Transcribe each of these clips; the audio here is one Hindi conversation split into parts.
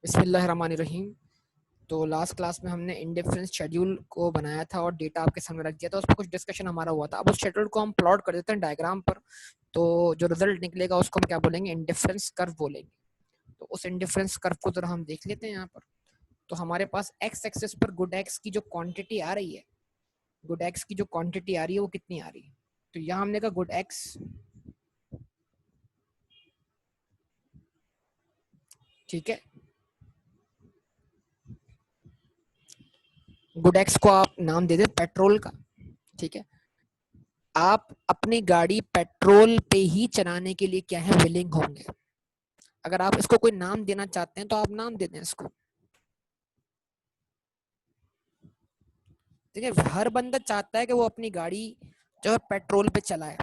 बिस्मिल्लाहिर्रहमानिर्रहीम। तो लास्ट क्लास में हमने इंडिफरेंस शेड्यूल को बनाया था और डेटा आपके सामने रख दिया था। उस पर कुछ डिस्कशन हमारा हुआ था। अब उस शेड्यूल को हम प्लॉट कर देते हैं डायग्राम पर, तो जो रिजल्ट निकलेगा उसको हम क्या बोलेंगे, इंडिफरेंस कर्व बोलेंगे। तो उस इंडिफरेंस कर्व को जरा हम देख लेते हैं यहाँ पर। तो हमारे पास एक्स एक्सिस पर गुड एक्स की जो क्वांटिटी आ रही है, गुड एक्स की जो क्वांटिटी आ रही है वो कितनी आ रही है। तो यहाँ हमने कहा गुड एक्स, ठीक है। गुड एक्स को आप नाम दे दें पेट्रोल का, ठीक है। आप अपनी गाड़ी पेट्रोल पे ही चलाने के लिए क्या है, विलिंग होंगे। अगर आप इसको कोई नाम देना चाहते हैं तो आप नाम दे दें इसको, ठीक है। हर बंदा चाहता है कि वो अपनी गाड़ी जो है पेट्रोल पे चलाए,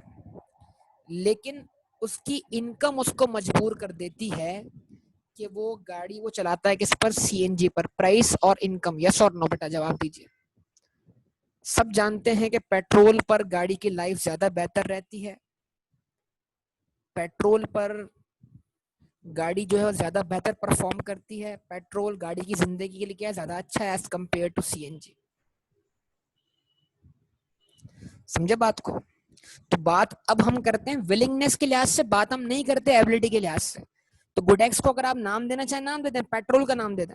लेकिन उसकी इनकम उसको मजबूर कर देती है कि वो गाड़ी वो चलाता है किस पर, सीएनजी पर। प्राइस और इनकम, यस और नो बेटा जवाब दीजिए। सब जानते हैं कि पेट्रोल पर गाड़ी की लाइफ ज्यादा बेहतर रहती है, पेट्रोल पर गाड़ी जो है ज्यादा बेहतर परफॉर्म करती है, पेट्रोल गाड़ी की जिंदगी के लिए क्या है, ज्यादा अच्छा है एज कम्पेयर टू सीएनजी। समझे बात को। तो बात अब हम करते हैं विलिंगनेस के लिहाज से, बात हम नहीं करते एबिलिटी के लिहाज से। तो गुड एक्स को अगर आप नाम देना चाहें नाम दे दें, पेट्रोल का नाम दे दें।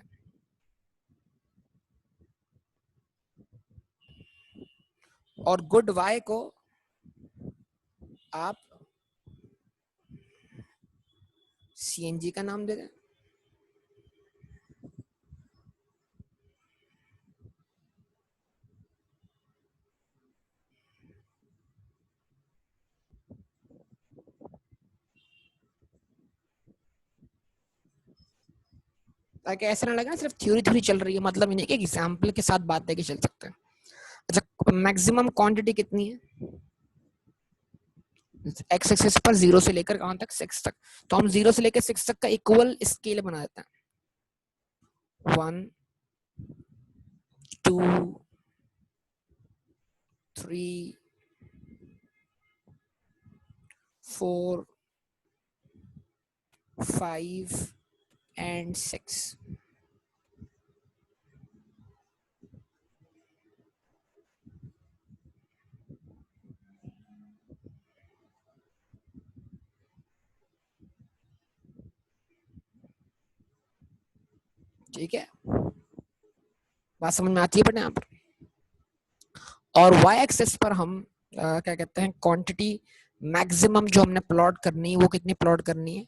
और गुड वाई को आप सीएनजी का नाम दे दें। ताकि ऐसा ना लगे ना सिर्फ थ्योरी थ्योरी चल रही है, मतलब इन्हें एक एग्जाम्पल के साथ बात लेके चल सकते हैं। अच्छा, मैक्सिमम क्वांटिटी कितनी है एक्स एक्सिस पर, जीरो से लेकर कहां तक, सिक्स तक। तो हम जीरो से लेकर सिक्स तक का इक्वल स्केल बना देते हैं। 1 2 3 4 5 and 6। ठीक है, बात समझ में आती है बेटा यहाँ पर। और वाई एक्सिस पर हम क्या कहते हैं, क्वांटिटी मैक्सिमम जो हमने प्लॉट करनी है वो कितनी प्लॉट करनी है,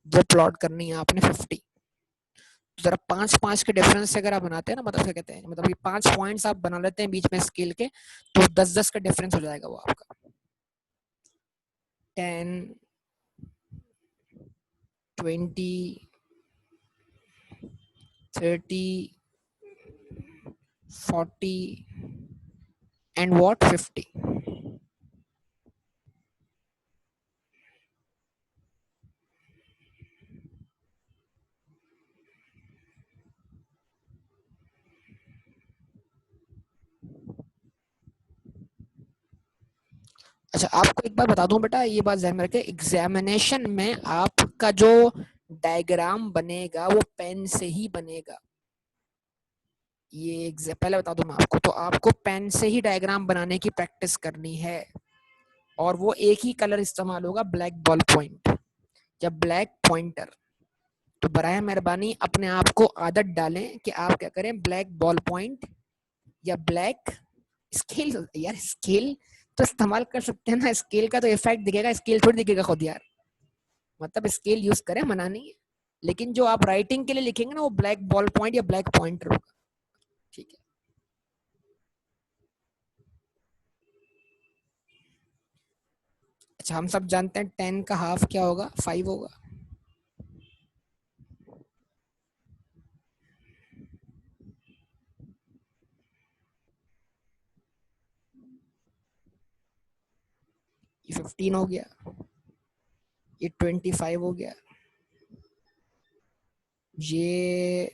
वो प्लॉट करनी है आपने 50। तो जरा 5-5 के डिफरेंस से अगर आप बनाते हैं ना, मतलब क्या कहते हैं, मतलब ये 5 पॉइंट्स आप बना लेते हैं बीच में स्केल के, तो 10-10 का डिफरेंस हो जाएगा वो आपका। 10 20 30 40 and what 50। अच्छा, आपको एक बार बता दूं बेटा, ये बात ध्यान में रखें, एग्जामिनेशन में आपका जो डायग्राम बनेगा वो पेन से ही बनेगा। ये पहले बता दूं मैं आपको, तो आपको पेन से ही डायग्राम बनाने की प्रैक्टिस करनी है। और वो एक ही कलर इस्तेमाल होगा, ब्लैक बॉल पॉइंट या ब्लैक पॉइंटर। तो बराए मेहरबानी अपने आप को आदत डालें कि आप क्या करें, ब्लैक बॉल पॉइंट या ब्लैक स्केल। यार स्केल तो इस्तेमाल कर सकते हैं ना, स्केल का तो इफेक्ट दिखेगा, स्केल थोड़ी दिखेगा खुद यार। मतलब स्केल यूज करें, मना नहीं है, लेकिन जो आप राइटिंग के लिए लिखेंगे ना वो ब्लैक बॉल पॉइंट या ब्लैक पॉइंटर होगा। ठीक है, अच्छा हम सब जानते हैं 10 का हाफ क्या होगा, 5 होगा। ये 15 हो गया, ये 25 हो गया, ये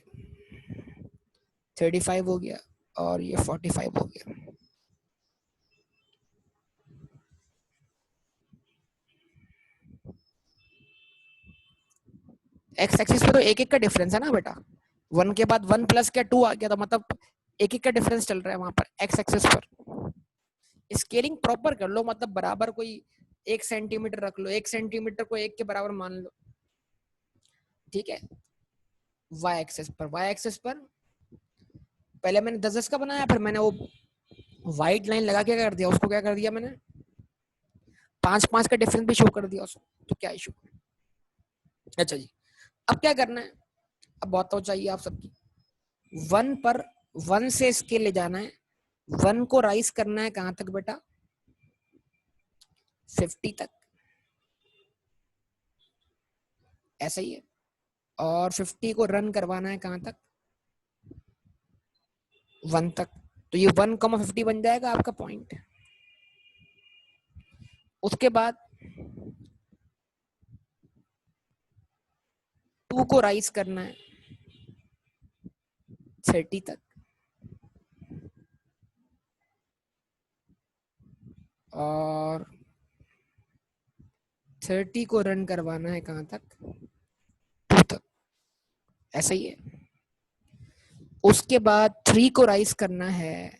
35 हो गया, और ये 45 हो गया। एक्स एक्सिस पे तो एक एक का डिफरेंस है ना बेटा, 1 के बाद 1 प्लस क्या 2 आ गया, तो मतलब एक एक का डिफरेंस चल रहा है वहां पर एक्स एक्सेस पर। स्केलिंग प्रॉपर कर लो, मतलब बराबर कोई 1 सेंटीमीटर रख लो, 1 सेंटीमीटर को 1 के बराबर मान लो, ठीक है। वाई एक्सेस पर पहले मैंने 10 का बनाया, फिर मैंने वो व्हाइट लाइन लगा के कर दिया, उसको क्या कर दिया मैंने 5 5 का डिफरेंस भी शो कर दिया उसको, तो क्या इशू। अच्छा जी, अब क्या करना है, अब बहुत तो चाहिए आप सबकी। 1 पर 1 से स्केल ले जाना है, 1 को राइज करना है कहां तक बेटा 50 तक, ऐसा ही है। और 50 को रन करवाना है कहां तक 1 तक, तो ये 1,50 बन जाएगा आपका पॉइंट। उसके बाद 2 को राइज करना है 30 तक, और 30 को रन करवाना है कहां तक 2 तक, ऐसा ही है। उसके बाद 3 को राइज करना है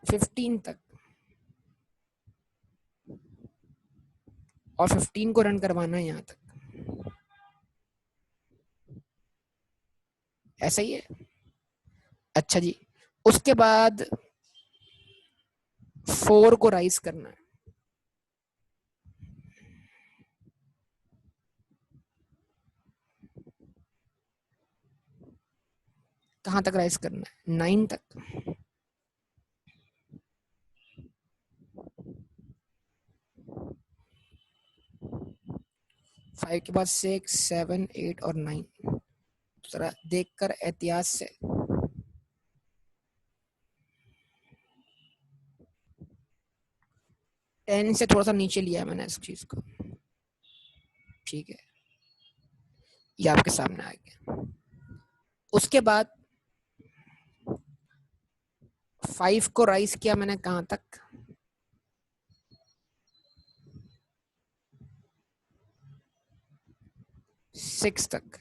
15 तक, और 15 को रन करवाना है यहां तक, ऐसा ही है। अच्छा जी, उसके बाद 4 को राइज करना है कहां तक राइज करना है 9 तक, 5 के बाद 6 7 8 और 9। जरा देखकर एहतियात से, 10 से थोड़ा सा नीचे लिया है मैंने इस चीज को, ठीक है, ये आपके सामने आ गया। उसके बाद 5 को राइज किया मैंने कहां तक 6 तक,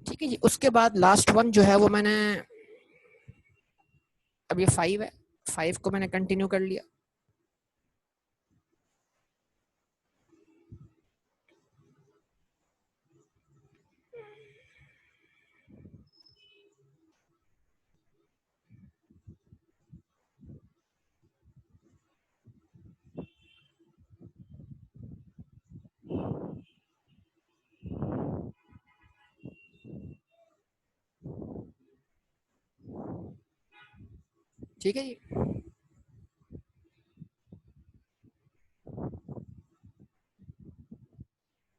ठीक है जी। उसके बाद लास्ट वन जो है वो मैंने, अब ये 5 है, 5 को मैंने कंटिन्यू कर लिया, ठीक है जी।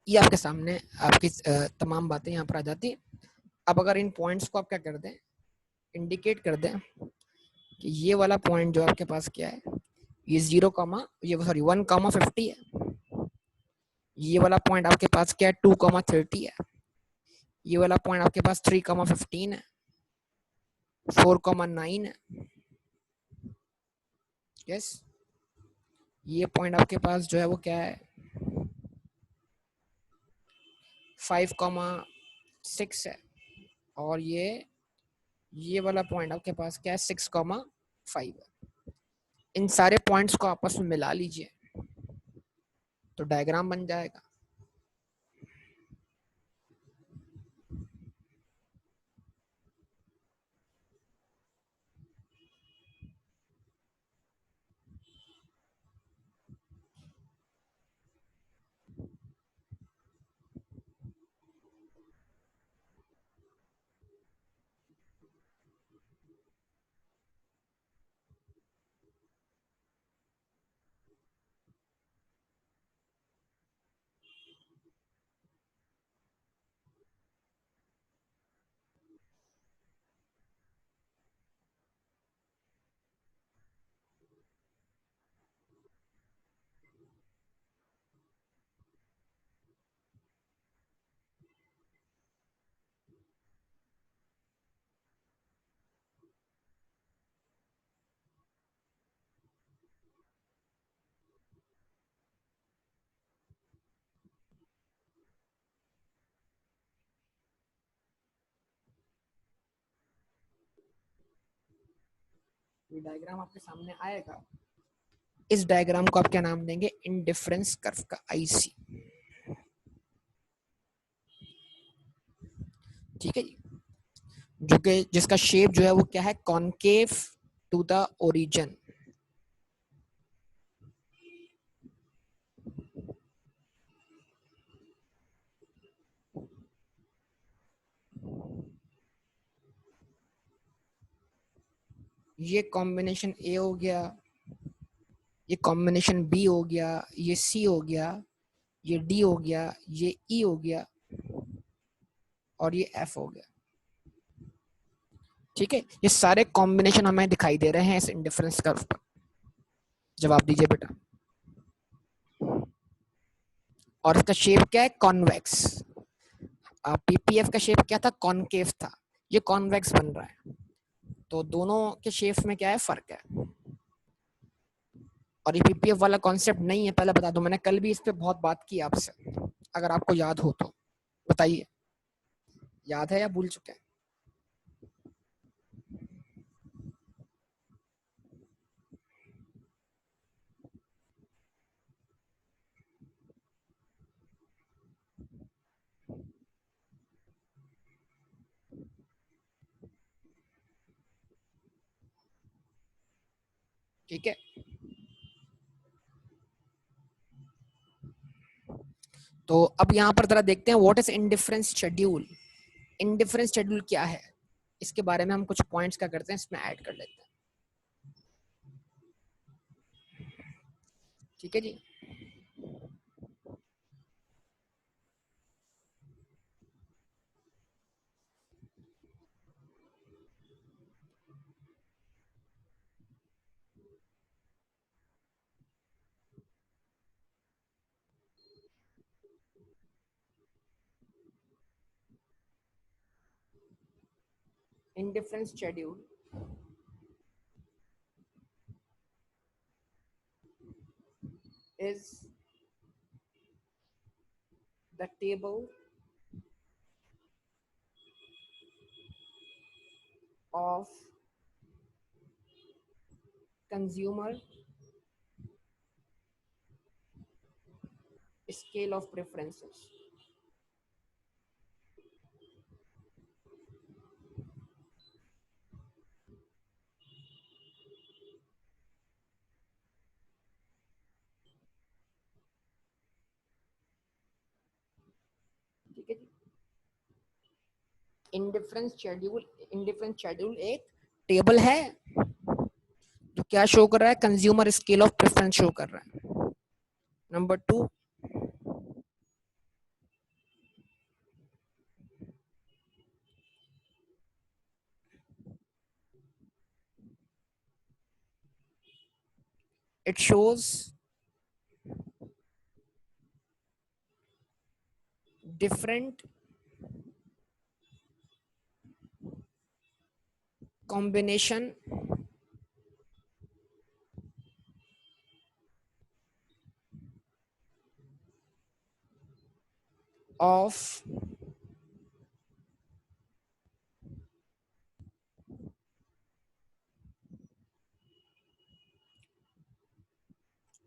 ये आपके सामने आपकी तमाम बातें यहाँ पर आ जाती हैं। अब अगर इन पॉइंट्स को आप क्या कर दें, इंडिकेट कर दें कि ये वाला पॉइंट जो आपके पास क्या है, ये 0 कामा, ये सॉरी 1,50 है, ये वाला पॉइंट आपके पास क्या है 2,30 है, ये वाला पॉइंट आपके पास 3,15 है, 4,9 है, यस, ये पॉइंट आपके पास जो है वो क्या है 5,6 है, और ये वाला पॉइंट आपके पास क्या है 6,5 है। इन सारे पॉइंट्स को आपस में मिला लीजिए तो डायग्राम बन जाएगा। ये डायग्राम आपके सामने आएगा, इस डायग्राम को आप क्या नाम देंगे, इंडिफरेंस कर्व का, आईसी। ठीक है जी, जो कि जिसका शेप जो है वो क्या है, कॉनकेव टू द ओरिजिन। ये कॉम्बिनेशन ए हो गया, ये कॉम्बिनेशन बी हो गया, ये सी हो गया, ये डी हो गया, ये ई हो गया और ये एफ हो गया। ठीक है, ये सारे कॉम्बिनेशन हमें दिखाई दे रहे हैं इस इंडिफरेंस कर्व पर। जवाब दीजिए बेटा। और इसका शेप क्या है, कॉन्वेक्स। पीपीएफ का शेप क्या था, कॉनकेव था, ये कॉन्वेक्स बन रहा है। तो दोनों के शेप में क्या है, फर्क है। और ये पीपीएफ वाला कॉन्सेप्ट नहीं है, पहले बता दूं, मैंने कल भी इस पे बहुत बात की आपसे, अगर आपको याद हो तो बताइए, याद है या भूल चुके हैं? ठीक है, तो अब यहाँ पर जरा देखते हैं what is indifference schedule. Indifference schedule क्या है, इसके बारे में हम कुछ पॉइंट्स क्या करते हैं, इसमें ऐड कर लेते हैं। ठीक है जी, indifference schedule is the table of consumer scale of preferences. ठीक है जी, इंडिफरेंस शेड्यूल एक टेबल है जो क्या शो कर रहा है, consumer scale of preference show कर रहा है। Number two, it shows different combination of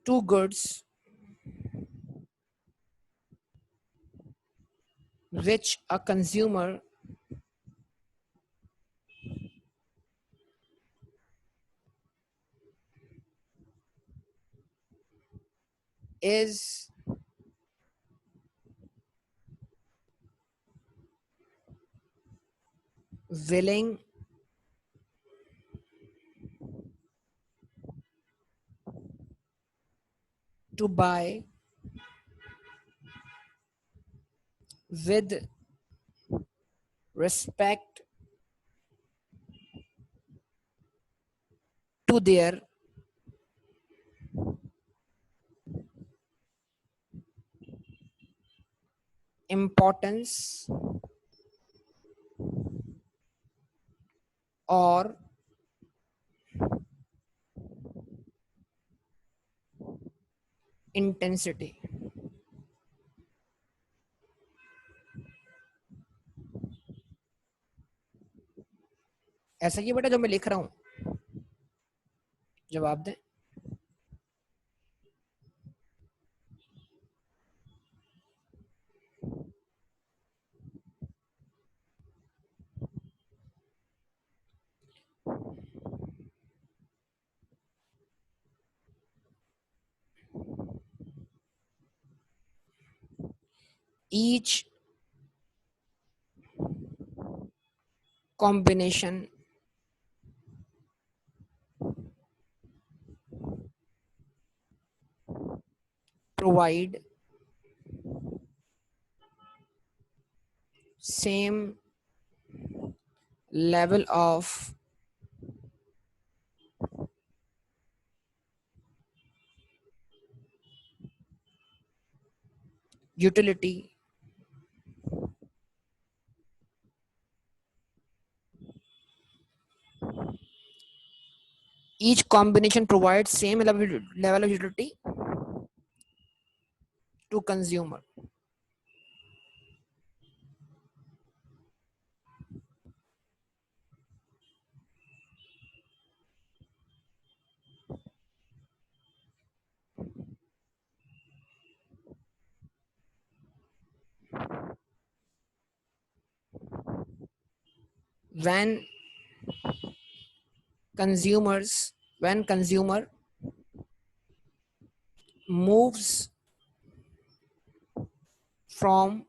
two goods which a consumer is willing to buy with respect to their importance or intensity। ऐसा ही बेटा जो मैं लिख रहा हूं, जवाब दें। Each combination provide same level of utility each combination provides same level of utility to consumer. When when consumer moves from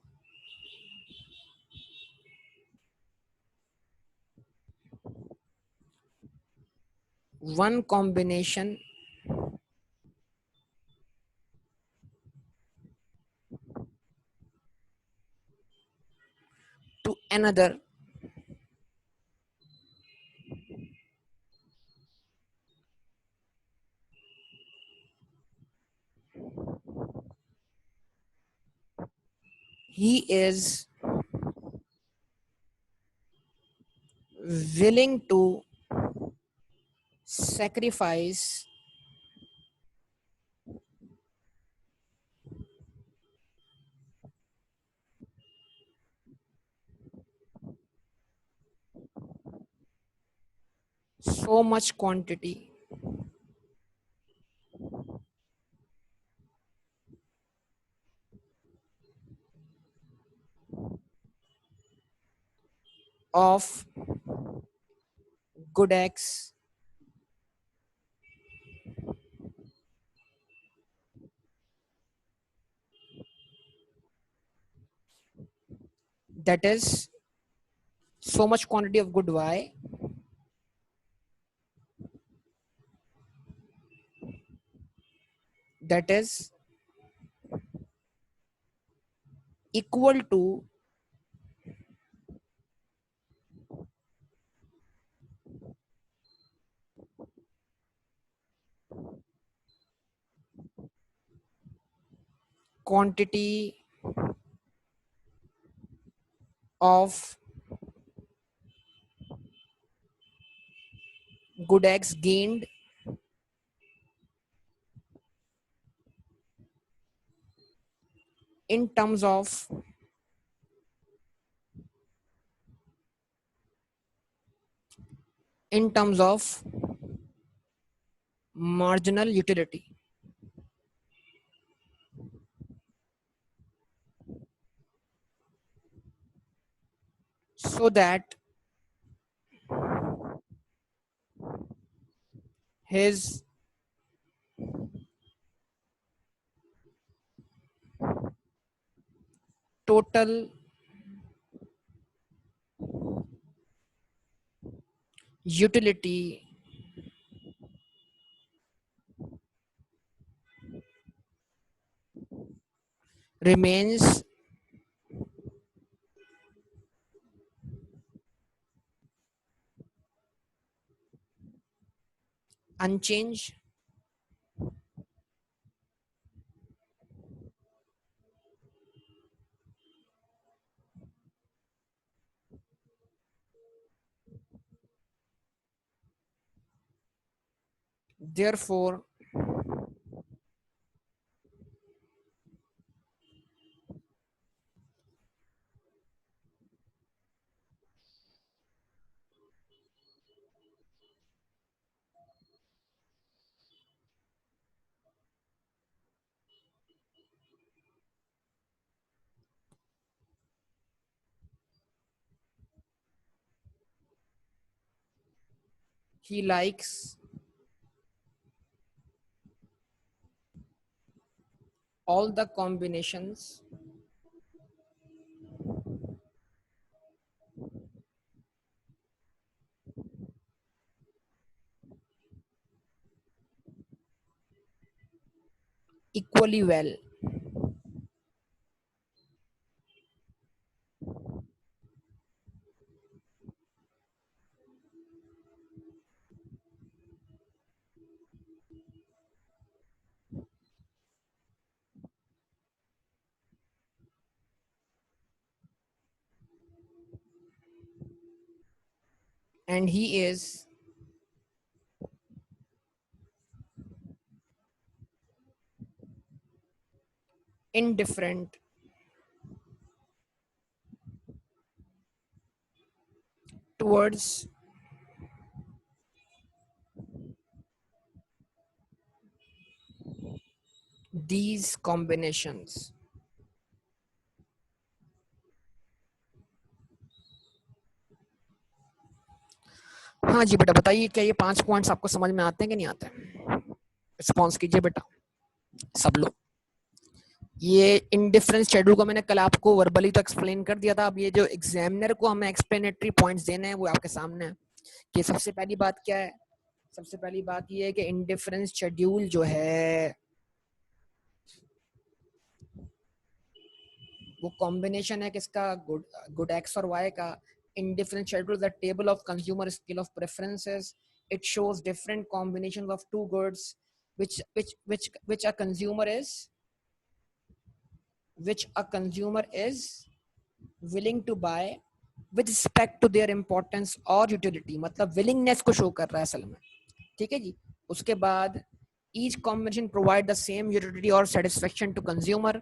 one combination to another, he is willing to sacrifice so much quantity of good eggs that is so much quantity of good Y that is equal to quantity of good eggs gained in terms of in terms of marginal utility, so that his total utility remains unchanged. Therefore, he likes all the combinations equally well. And he is indifferent towards these combinations. हाँ जी बेटा बताइए, क्या ये 5 पॉइंट्स आपको समझ में आते हैं कि नहीं आते हैं? रिस्पॉन्स कीजिए बेटा सब लोग। ये इंडिफरेंस शेड्यूल को मैंने कल आपको वर्बली तो एक्सप्लेन कर दिया था। अब ये जो एग्जामिनर को हमें एक्सप्लेनेटरी पॉइंट्स देने हैं वो आपके सामने है कि सबसे पहली बात क्या है। सबसे पहली बात ये है कि इंडिफरेंस शेड्यूल जो है वो कॉम्बिनेशन है किसका, गुड एक्स और वाई का। indifference schedule is a table of consumer scale of preferences. It shows different combinations of two goods which a consumer is willing to buy with respect to their importance or utility. मतलब willingness को show कर रहा है असल में, ठीक है जी। उसके बाद each combination provide the same utility or satisfaction to consumer.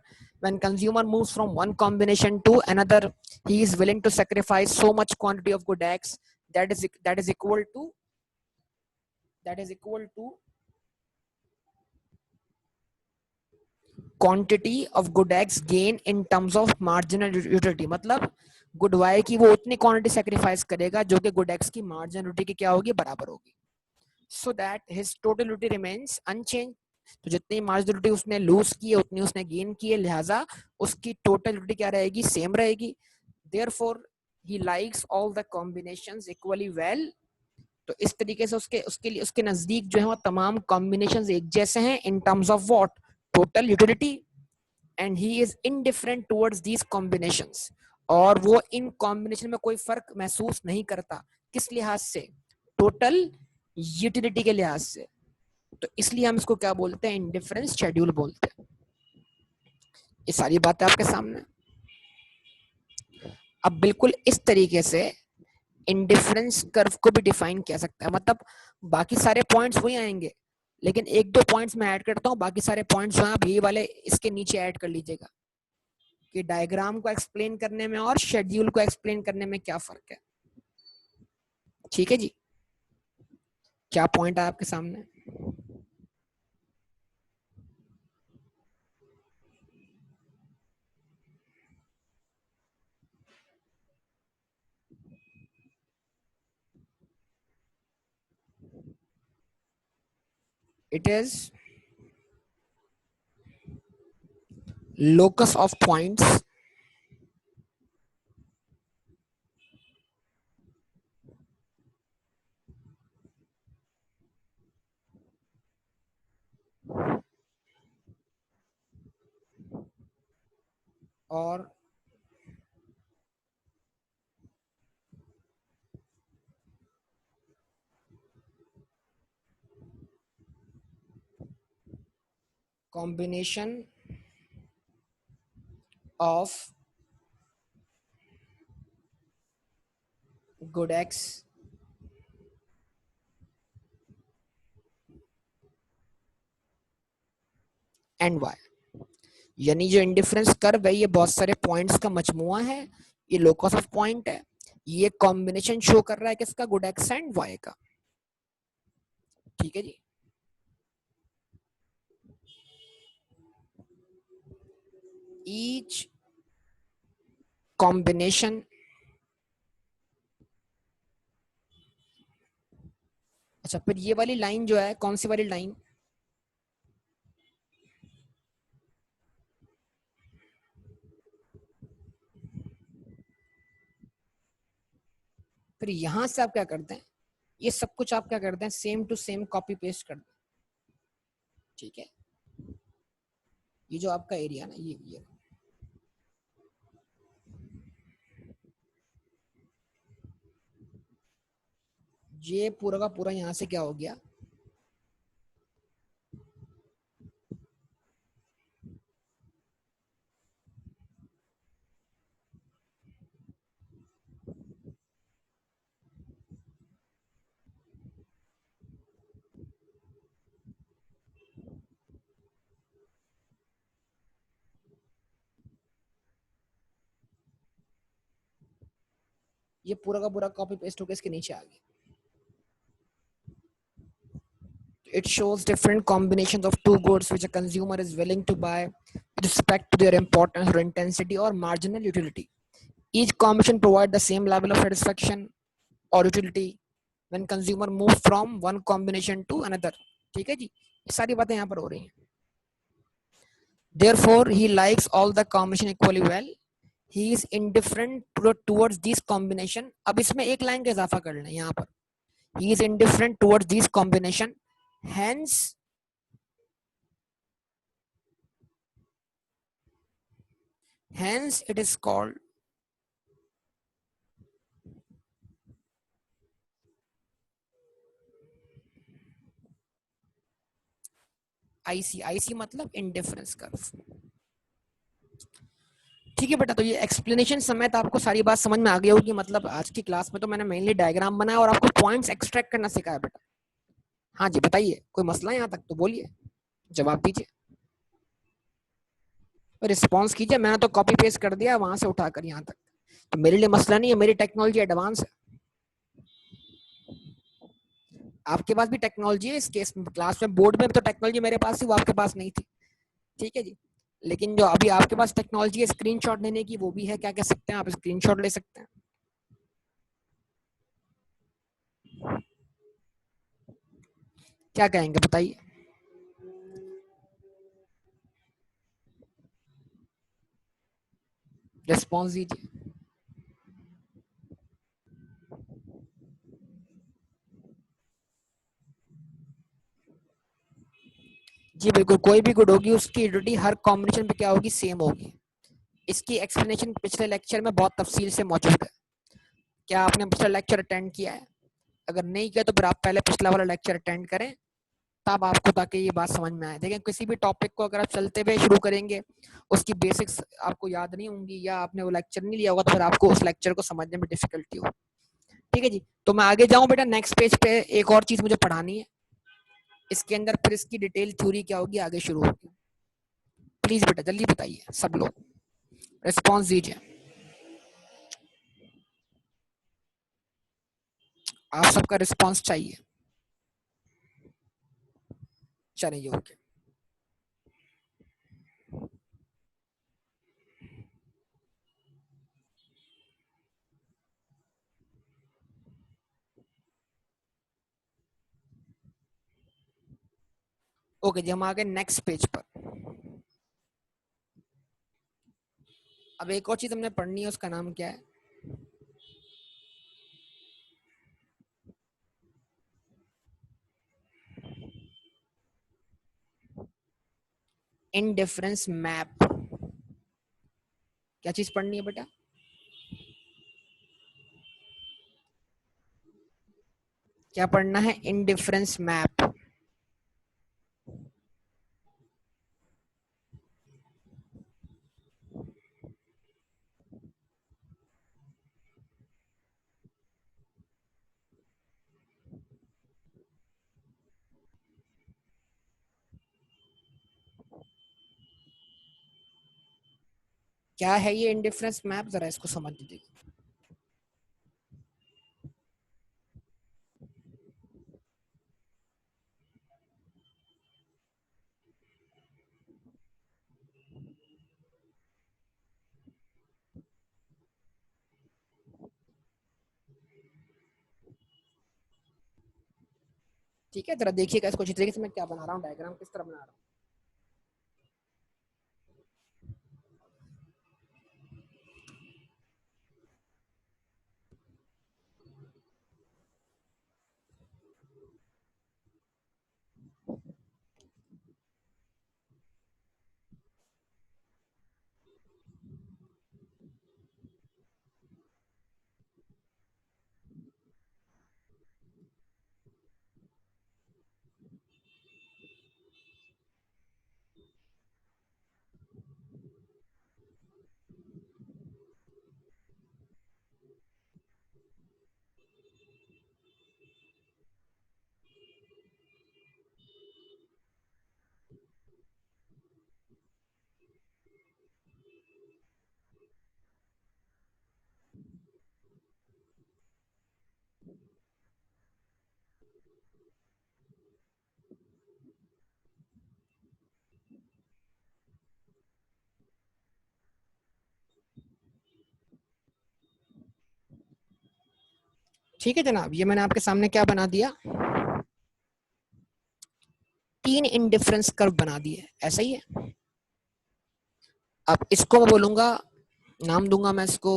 When consumer moves from one combination to another, he is willing to sacrifice so much quantity of good X that is equal to quantity of good X gain in terms of marginal utility. मतलब गुड वाई की वो उतनी क्वांटिटी सेक्रीफाइस करेगा जो कि गुड एक्स की मार्जिनल यूटिलिटी की क्या होगी, बराबर होगी, so that his total utility remains unchange. तो जितनी मार्जिनलिटी उसने लूज की है उतनी उसने गेन की है, लिहाजा उसकी टोटल यूटिलिटी क्या रहेगी, सेम रहेगी। Therefore he likes all the combinations equally well. तो इस तरीके से उसके लिए उसके नजदीक जो है वो तमाम कॉम्बिनेशंस एक जैसे हैं in terms of what, total utility. And he is indifferent towards these combinations, और वो इन कॉम्बिनेशन में कोई फर्क महसूस नहीं करता। किस लिहाज से, टोटल यूटिलिटी के लिहाज से। तो इसलिए हम इसको क्या बोलते हैं, इंडिफरेंस शेड्यूल बोलते हैं। ये सारी बातें आपके सामने। अब बिल्कुल इस तरीके से इंडिफरेंस कर्व को भी डिफाइन किया सकता है। मतलब बाकी सारे पॉइंट्स वही आएंगे, लेकिन एक दो पॉइंट्स मैं ऐड करता हूँ, बाकी सारे पॉइंट्स जो हैं आप ये वाले इसके नीचे ऐड कर लीजिएगा कि डायग्राम को एक्सप्लेन करने में और शेड्यूल को एक्सप्लेन करने में क्या फर्क है। ठीक है जी, क्या पॉइंट है आपके सामने? It is locus of points और combination of good X and Y. यानी जो इंडिफरेंस कर्व है ये बहुत सारे पॉइंट्स का मजमुआ है, ये लोकस ऑफ पॉइंट है, ये कॉम्बिनेशन शो कर रहा है किसका, गुड एक्स एंड वाई का। ठीक है जी। each combination अच्छा, फिर ये वाली लाइन जो है, कौन सी वाली लाइन? फिर यहां से आप क्या करते हैं, ये सब कुछ आप क्या करते हैं, same to same copy paste कर दो। ठीक है, ये जो आपका एरिया ना, ये ये पूरा का पूरा यहाँ से क्या हो गया, ये पूरा का पूरा कॉपी पेस्ट होकर इसके नीचे आ गया। It shows different combinations of two goods which a consumer is willing to buy with respect to their importance or intensity or marginal utility. Each combination provides the same level of satisfaction or utility when consumer move from one combination to another. ठीक है जी, ये सारी बातें यहाँ पर हो रही हैं। Therefore, he likes all the combination equally well. He is indifferent towards these combination. अब इसमें एक लाइन का इजाफा कर लें यहाँ पर। He is indifferent towards these combination. Hence it is called IC. IC मतलब इंडिफरेंस कर्व। ठीक है बेटा, तो ये एक्सप्लेनेशन समेत आपको सारी बात समझ में आ गई होगी। मतलब आज की क्लास में तो मैंने मेनली डायग्राम बनाया और आपको पॉइंट्स एक्सट्रैक्ट करना सिखाया बेटा। हाँ जी, बताइए, कोई मसला है यहाँ तक तो बोलिए, जवाब दीजिए, रिस्पॉन्स कीजिए। मैंने तो कॉपी पेस्ट कर दिया वहां से उठाकर यहाँ तक, तो मेरे लिए मसला नहीं है, मेरी टेक्नोलॉजी एडवांस है। आपके पास भी टेक्नोलॉजी है, इस केस में क्लास में बोर्ड में भी तो टेक्नोलॉजी मेरे पास थी, वो आपके पास नहीं थी। ठीक है जी, लेकिन जो अभी आपके पास टेक्नोलॉजी है स्क्रीनशॉट लेने की, वो भी है, क्या कह सकते हैं आप, स्क्रीनशॉट ले सकते हैं। क्या कहेंगे बताइए, रिस्पॉन्स दीजिए। जी बिल्कुल, कोई भी गुड होगी उसकी यूटिलिटी हर कॉम्बिनेशन पे क्या होगी, सेम होगी। इसकी एक्सप्लेनेशन पिछले लेक्चर में बहुत तफसील से मौजूद है। क्या आपने पिछला लेक्चर अटेंड किया है? अगर नहीं किया तो फिर आप पहले पिछला वाला लेक्चर अटेंड करें, तब आपको, ताकि ये बात समझ में आए। देखिए, किसी भी टॉपिक को अगर आप चलते हुए शुरू करेंगे, उसकी बेसिक्स आपको याद नहीं होंगी या आपने वो लेक्चर नहीं लिया होगा, तो फिर आपको उस लेक्चर को समझने में डिफिकल्टी हो। ठीक है जी, तो मैं आगे जाऊं बेटा, नेक्स्ट पेज पे एक और चीज मुझे पढ़ानी है। इसके अंदर फिर इसकी डिटेल थ्योरी क्या होगी आगे शुरू होगी। प्लीज बेटा जल्दी बताइए, सब लोग रिस्पॉन्स दीजिए। आप सबका रिस्पॉन्स चाहिए। चलिए ओके। ओके जी, हम आ गए नेक्स्ट पेज पर। अब एक और चीज हमने पढ़नी है, उसका नाम क्या है, इनडिफरेंस मैप। क्या चीज पढ़नी है बेटा? क्या पढ़ना है? Indifference map. क्या है ये इनडिफरेंस मैप, जरा इसको समझ लीजिए। ठीक है, जरा देखिएगा इसको अच्छी तरीके से मैं क्या बना रहा हूँ, डायग्राम किस तरह बना रहा हूँ। ठीक है जनाब, ये मैंने आपके सामने क्या बना दिया, 3 इंडिफरेंस कर्व बना दिए, ऐसा ही है। अब इसको मैं बोलूंगा, नाम दूंगा मैं इसको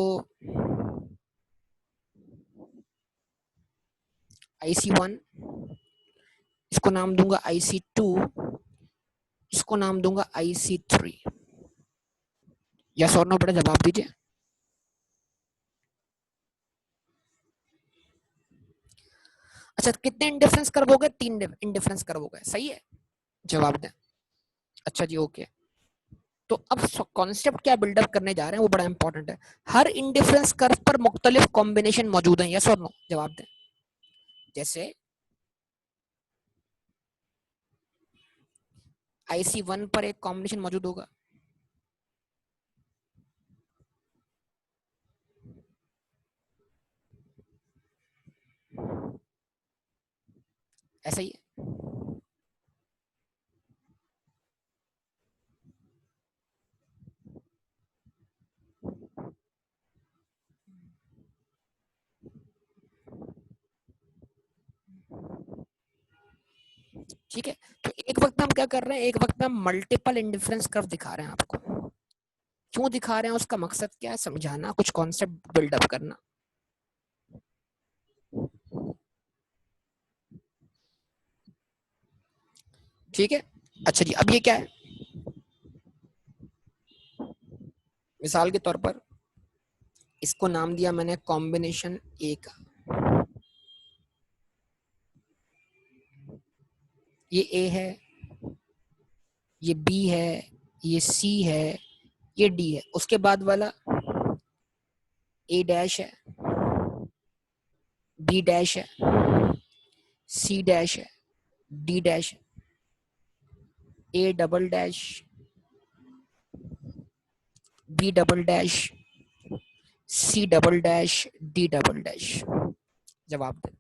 IC1, इसको नाम दूंगा IC2, इसको नाम दूंगा IC3। यस और नो बेटा जवाब दीजिए। अच्छा, कितने इंडिफरेंस कर्व हो गए? 3 इंडिफरेंस कर्व हो गए, सही है, जवाब दें। अच्छा जी, ओके। तो अब कॉन्सेप्ट क्या बिल्डअप करने जा रहे हैं वो बड़ा इंपॉर्टेंट है। हर इंडिफरेंस कर्व पर मुख्तलिफ कॉम्बिनेशन मौजूद हैं, यस और नो जवाब दें। जैसे IC1 पर एक कॉम्बिनेशन मौजूद होगा, ऐसा ही है। ठीक है, तो एक वक्त में हम क्या कर रहे हैं, एक वक्त में हम मल्टीपल इंडिफरेंस कर्व दिखा रहे हैं आपको। क्यों दिखा रहे हैं, उसका मकसद क्या है, समझाना, कुछ कॉन्सेप्ट बिल्डअप करना। ठीक है, अच्छा जी, अब ये क्या है, मिसाल के तौर पर इसको नाम दिया मैंने कॉम्बिनेशन ए का। ये ए है, ये बी है, ये सी है, ये डी है। उसके बाद वाला ए डैश है, बी डैश है, सी डैश है, डी डैश है, A double dash, B double dash, C double dash, D double dash. जवाब दे।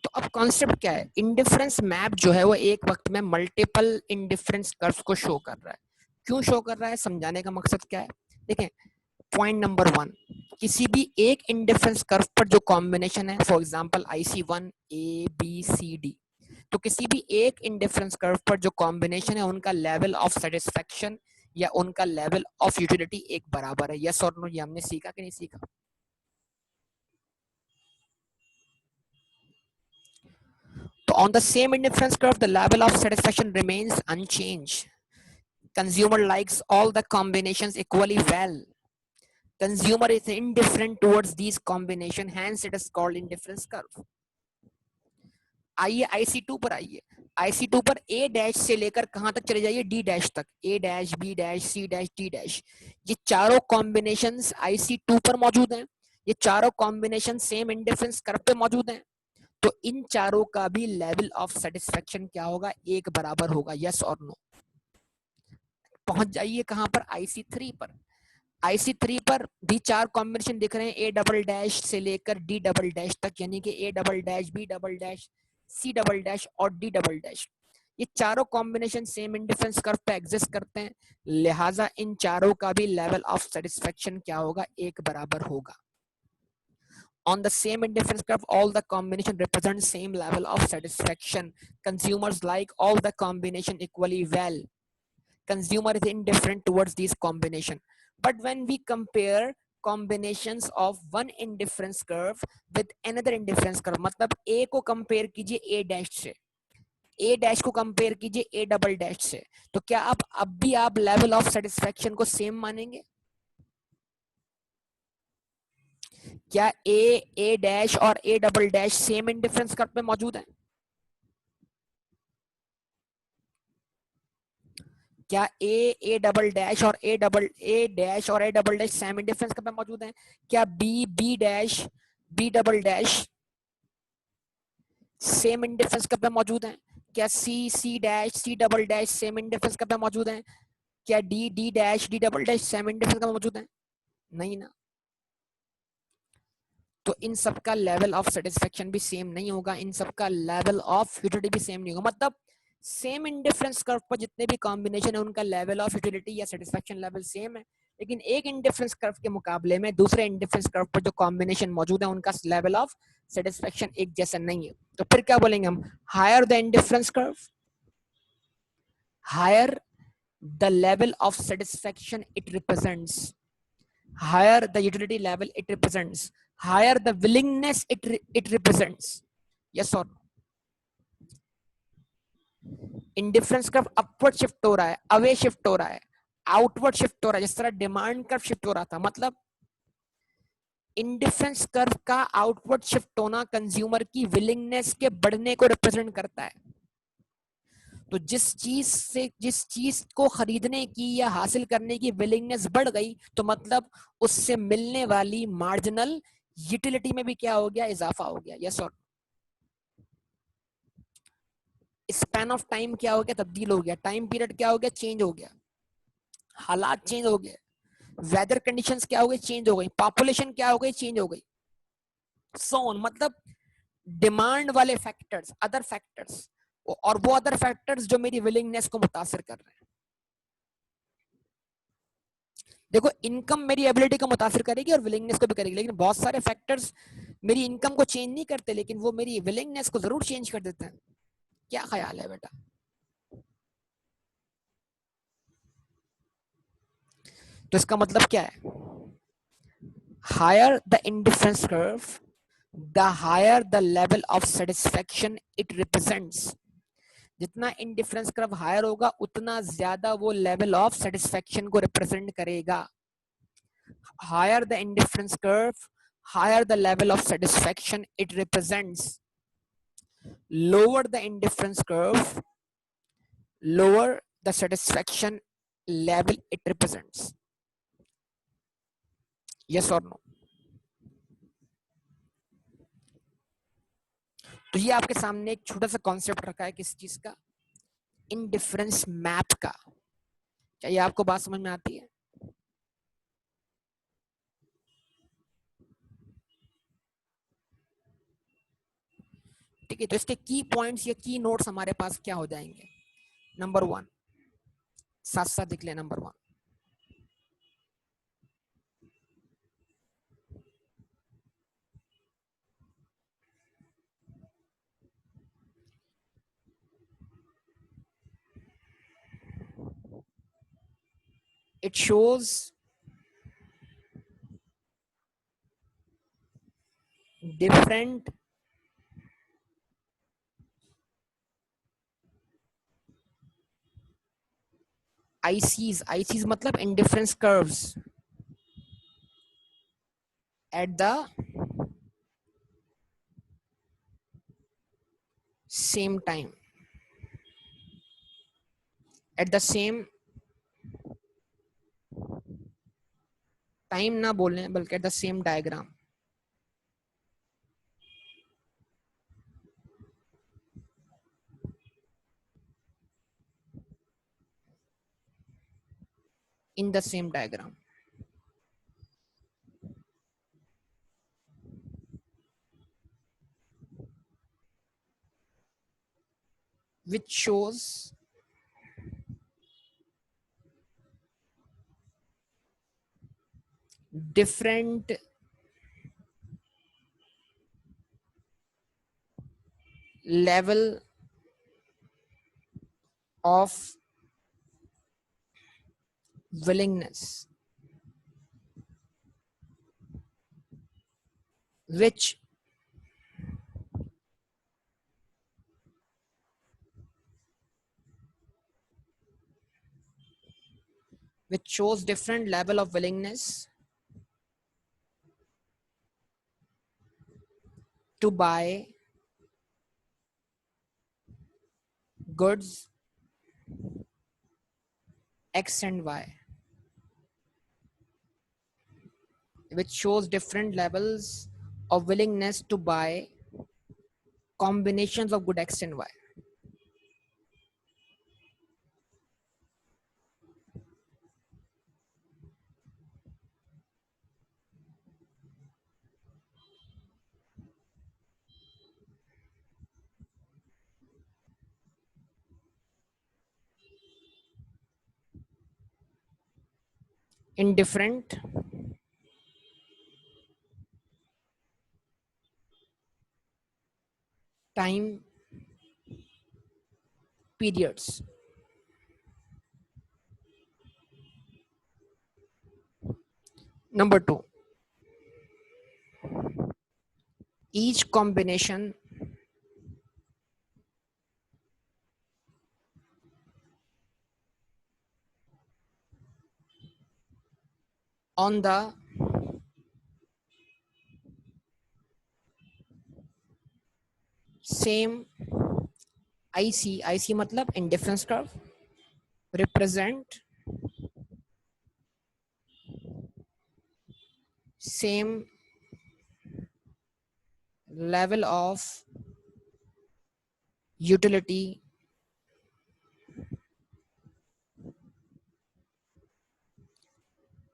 तो अब कॉन्सेप्ट क्या है, इंडिफरेंस मैप जो है वो एक वक्त में मल्टीपल इंडिफरेंस कर्व्स को शो कर रहा है। क्यों शो कर रहा है, समझाने का मकसद क्या है, देखें। पॉइंट नंबर 1, किसी भी एक इंडिफरेंस कर्व पर जो कॉम्बिनेशन है, फॉर एग्जांपल IC1 ABCD, तो किसी भी एक इंडिफरेंस कर्व पर जो कॉम्बिनेशन है उनका लेवल ऑफ सेटिस्फेक्शन या उनका लेवल ऑफ यूटिलिटी एक बराबर है, यस और नो। ये हमने सीखा कि नहीं सीखा? तो on the same indifference curve, the level of satisfaction remains unchanged. Consumer likes all the combinations equally well. Consumer is indifferent towards these combination, hence it is called indifference curve. आइए IC2 पर आइए, IC2 पर A डैश से लेकर कहां तक चले जाइए, D डैश तक। A dash, B dash, C dash, D dash, ये चारों कॉम्बिनेशंस IC2 पर मौजूद हैं। ये चारों कॉम्बिनेशन सेम इंडिफरेंस कर्व पे मौजूद हैं। तो इन चारों का भी लेवल ऑफ सेटिस्फेक्शन क्या होगा, एक बराबर होगा, यस और नो। पहुंच जाइए कहां पर, IC3 पर। IC3 पर भी 4 कॉम्बिनेशन दिख रहे हैं, ए डबल डैश से लेकर डी डबल डैश तक, यानी कि A double dash, B double dash, C double dash और डी डबल डैश। ये चारों कॉम्बिनेशन सेम इंडिफरेंस कर्व पे एग्जिस्ट करते हैं, लिहाजा इन चारों का भी लेवल ऑफ सेटिस्फेक्शन क्या होगा, एक बराबर होगा। On the same indifference curve, all the combination represent same level of satisfaction. Consumers like all the combination equally well. Consumer is indifferent towards these combination. But when we compare combinations of one indifference curve with another indifference curve, मतलब A को compare कीजिए A dash से, A dash को compare कीजिए A double dash से, तो क्या अब भी आप level of satisfaction को same मानेंगे? क्या A dash और A double dash same indifference curve पे मौजूद है? क्या A डबल डैश और A डैश और A double dash same indifference curve में मौजूद हैं? क्या B dash B double dash same indifference curve में मौजूद हैं? क्या C dash C double dash same indifference curve में मौजूद हैं? क्या D dash D double dash same indifference curve में मौजूद हैं? नहीं ना। तो इन सबका लेवल ऑफ सेटिस्फेक्शन भी सेम नहीं होगा, इन सबका लेवल ऑफ यूटिलिटी भी सेम नहीं होगा। मतलब सेम इंडिफरेंस कर्व पर जितने भी कॉम्बिनेशन है उनका लेवल ऑफ यूटिलिटी या सेटिस्फेक्शन लेवल सेम है, लेकिन एक इंडिफरेंस कर्व के मुकाबले में दूसरे इंडिफरेंस कर्व पर जो कॉम्बिनेशन मौजूद है उनका लेवल ऑफ सेटिस्फेक्शन एक जैसा नहीं है। तो फिर क्या बोलेंगे हम? Higher the indifference curve, higher the level of satisfaction it represents, higher the utility level it represents, higher the willingness it represents. Yes or no? Indifference curve upward shift हो रहा है, अवे शिफ्ट हो रहा है, आउटवर्ड शिफ्ट हो रहा है, जिस तरह डिमांड कर्व शिफ्ट हो रहा था। मतलब इंडिफरेंस कर्व का आउटवर्ड शिफ्ट होना कंज्यूमर की विलिंगनेस के बढ़ने को रिप्रेजेंट करता है। तो जिस चीज को खरीदने की या हासिल करने की विलिंगनेस बढ़ गई, तो मतलब उससे मिलने वाली मार्जिनल यूटिलिटी में भी क्या हो गया? इजाफा हो गया। यस और स्पैन ऑफ टाइम क्या हो गया? तब्दील हो गया। टाइम पीरियड क्या हो गया? चेंज हो गया। हालात चेंज हो गए। वेदर कंडीशंस क्या हो गई? चेंज हो गई। पॉपुलेशन क्या हो गई? चेंज हो गई। सो मतलब डिमांड वाले फैक्टर्स, अदर फैक्टर्स, और वो अदर फैक्टर्स जो मेरी विलिंगनेस को मुतासिर कर रहे हैं। देखो, इनकम मेरी एबिलिटी को मुतासिर करेगी और विलिंगनेस को भी करेगी, लेकिन बहुत सारे फैक्टर्स मेरी इनकम को चेंज नहीं करते, लेकिन वो मेरी विलिंगनेस को जरूर चेंज कर देते हैं। क्या ख्याल है बेटा? तो इसका मतलब क्या है? Higher the indifference curve, the higher the level of satisfaction it represents. जितना इंडिफरेंस कर्व हायर होगा उतना ज्यादा वो लेवल ऑफ सेटिस्फेक्शन को रिप्रेजेंट करेगा। Higher the indifference curve, higher the level of satisfaction it represents. Lower the indifference curve, lower the satisfaction level it represents. Yes or no? तो ये आपके सामने एक छोटा सा कॉन्सेप्ट रखा है किस चीज का? इंडिफरेंस मैप का। क्या ये आपको बात समझ में आती है? ठीक है, तो इसके की पॉइंट्स या की नोट्स हमारे पास क्या हो जाएंगे? नंबर 1, साथ साथ लिख लें। Number 1, it shows different ICs मतलब indifference curves at the same time, at the same time ना बोलें बल्कि at the same diagram. In the same diagram, which shows different level of willingness which shows different level of willingness to buy goods X and Y, which shows different levels of willingness to buy combinations of good X and Y. In different time periods. Number two, each combination on the same IC मतलब indifference curve represent same level of utility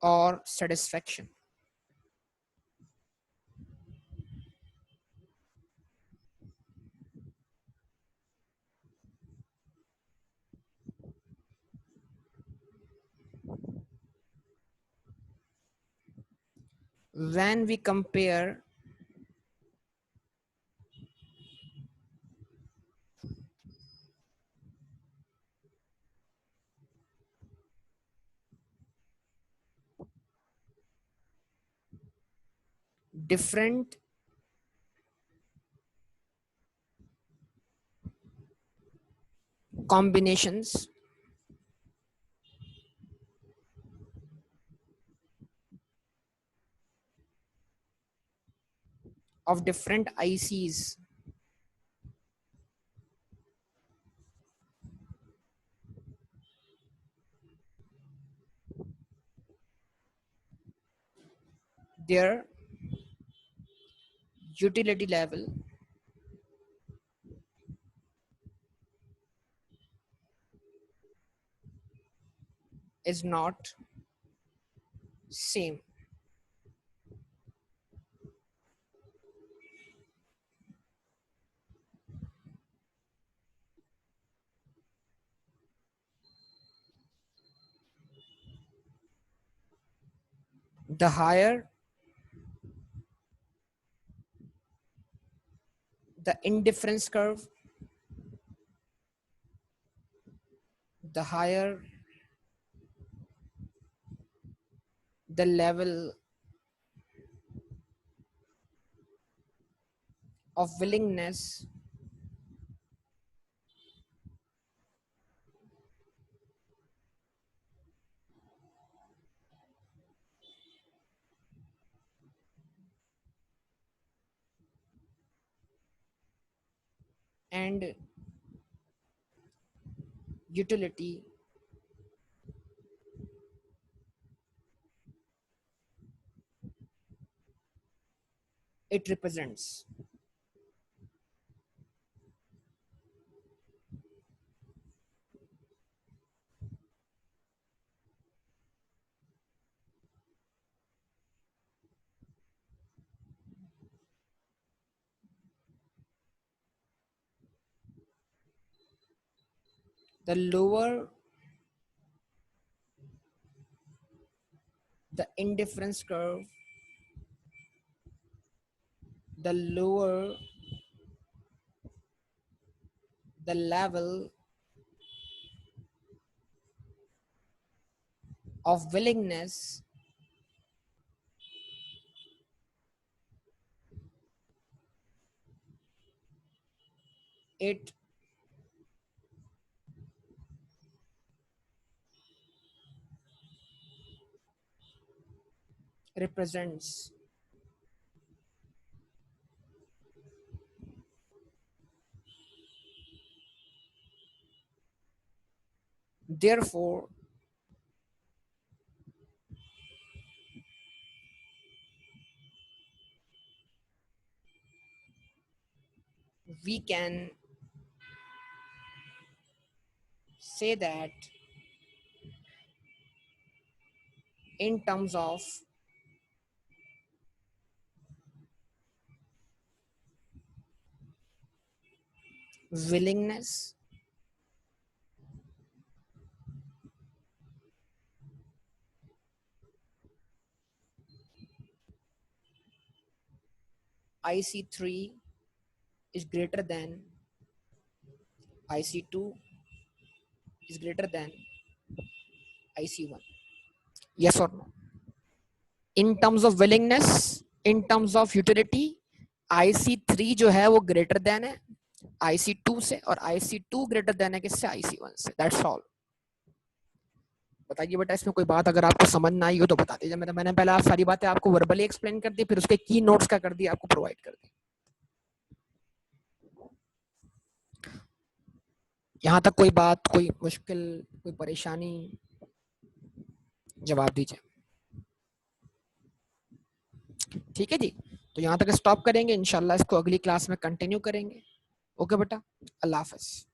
or satisfaction. When we compare different combinations of different ICs, their utility level is not same. The higher the indifference curve, the higher the level of willingness and utility it represents. The lower the indifference curve, the lower the level of willingness it represents. Therefore, we can say that in terms of willingness, IC3 is greater than IC2 is greater than IC1. Yes or no? In terms of willingness, in terms of utility, IC3 जो है वो ग्रेटर देन है IC2 से और IC2 ग्रेटर देन है किससे? IC1 से. That's all. बताइए बेटा, इसमें कोई बात अगर आपको समझ ना आई हो तो बता दीजिए. मैंने पहले आप सारी बातें आपको वर्बली एक्सप्लेन कर दी, फिर उसके की नोट्स का कर दिया, आपको प्रोवाइड कर दी. यहाँ तक कोई बात, कोई मुश्किल, कोई परेशानी, जवाब दीजिए. ठीक है जी. तो यहाँ तक स्टॉप करेंगे, इंशाल्लाह इसको अगली क्लास में कंटिन्यू करेंगे. ओके बेटा, अल्लाह हाफिज.